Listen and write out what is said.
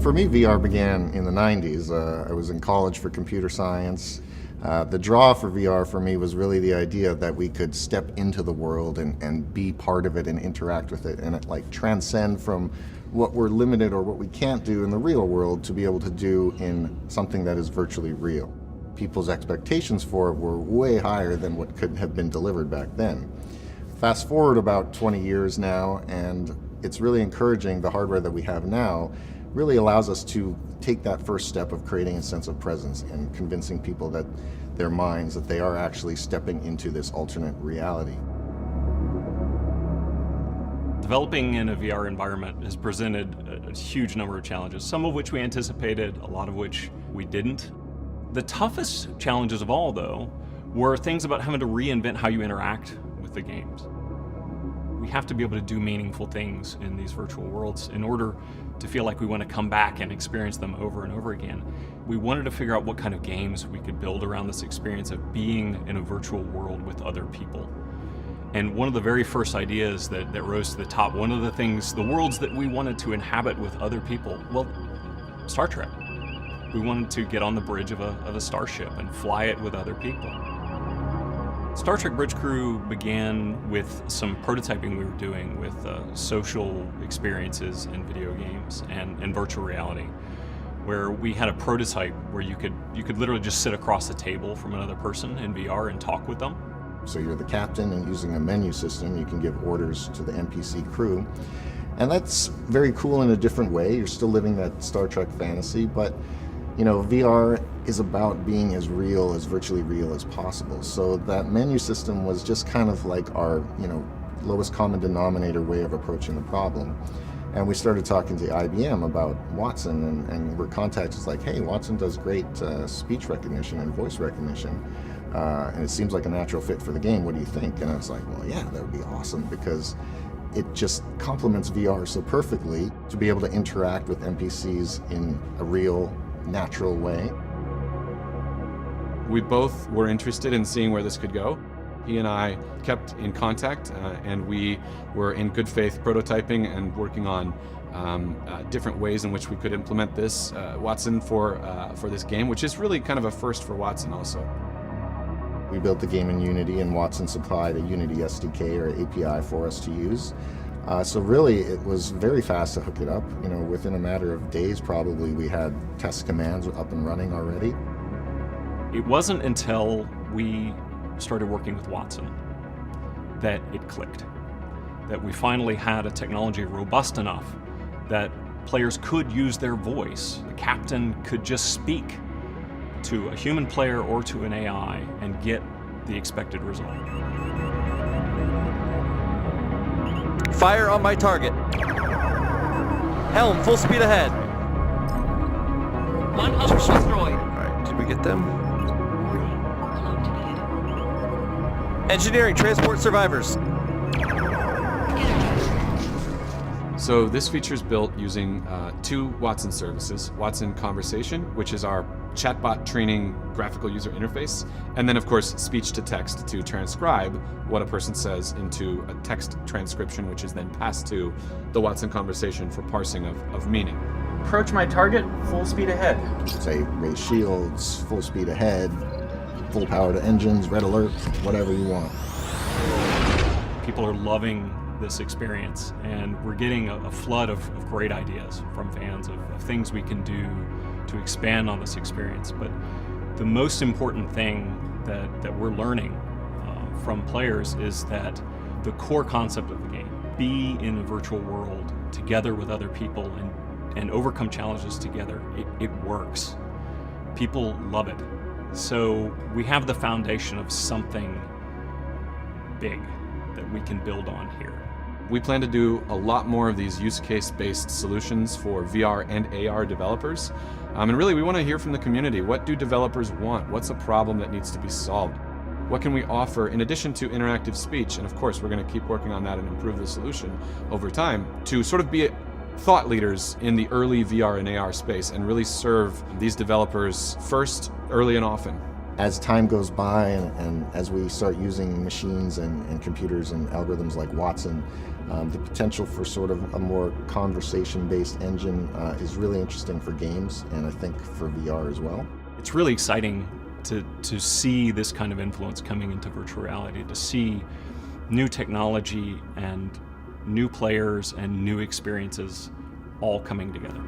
For me, VR began in the 90s. I was in college for computer science. The draw for VR for me was really the idea that we could step into the world and be part of it and interact with it, and it like transcend from what we're limited or what we can't do in the real world to be able to do in something that is virtually real. People's expectations for it were way higher than what could have been delivered back then. Fast forward about 20 years now, and it's really encouraging. The hardware that we have now really allows us to take that first step of creating a sense of presence and convincing people that their minds, that they are actually stepping into this alternate reality. Developing in a VR environment has presented a huge number of challenges, some of which we anticipated, a lot of which we didn't. The toughest challenges of all, though, were things about having to reinvent how you interact with the games. We have to be able to do meaningful things in these virtual worlds in order to feel like we want to come back and experience them over and over again. We wanted to figure out what kind of games we could build around this experience of being in a virtual world with other people. And one of the very first ideas that rose to the top, one of the things, the worlds that we wanted to inhabit with other people, well, Star Trek. We wanted to get on the bridge of a starship and fly it with other people. Star Trek Bridge Crew began with some prototyping we were doing with social experiences in video games and virtual reality, where we had a prototype where you could literally just sit across the table from another person in VR and talk with them. So you're the captain, and using a menu system, you can give orders to the NPC crew. And that's very cool in a different way. You're still living that Star Trek fantasy, but you know, VR is about being as real, as virtually real as possible. So that menu system was just kind of like our, lowest common denominator way of approaching the problem. And we started talking to IBM about Watson, and we're contacted. It's like, hey, Watson does great speech recognition and voice recognition, and it seems like a natural fit for the game. What do you think? And I was like, well, yeah, that would be awesome, because it just complements VR so perfectly to be able to interact with NPCs in a real, natural way. We both were interested in seeing where this could go. He and I kept in contact, and we were in good faith prototyping and working on different ways in which we could implement this Watson for this game, which is really kind of a first for Watson also. We built the game in Unity, and Watson supplied a Unity SDK or API for us to use. So really, it was very fast to hook it up. Within a matter of days, probably, we had test commands up and running already. It wasn't until we started working with Watson that it clicked, that we finally had a technology robust enough that players could use their voice. The captain could just speak to a human player or to an AI and get the expected result. Fire on my target. Helm, full speed ahead. One hull destroyed. All right, did we get them? Engineering, transport survivors. So this feature is built using two Watson services, Watson Conversation, which is our chatbot training graphical user interface, and then of course speech to text to transcribe what a person says into a text transcription, which is then passed to the Watson Conversation for parsing of meaning. Approach my target, full speed ahead. Say raise shields, full speed ahead, full power to engines, red alert, whatever you want. People are loving this experience, and we're getting a flood of great ideas from fans of things we can do to expand on this experience. But the most important thing that we're learning from players is that the core concept of the game, be in a virtual world together with other people and overcome challenges together, it works. People love it. So we have the foundation of something big that we can build on here. We plan to do a lot more of these use case-based solutions for VR and AR developers. And really, we want to hear from the community. What do developers want? What's a problem that needs to be solved? What can we offer in addition to interactive speech? And of course, we're going to keep working on that and improve the solution over time to sort of be thought leaders in the early VR and AR space and really serve these developers first, early and often. as time goes by and as we start using machines and computers and algorithms like Watson, the potential for sort of a more conversation-based engine is really interesting for games, and I think for VR as well. It's really exciting to see this kind of influence coming into virtual reality, to see new technology and new players and new experiences all coming together.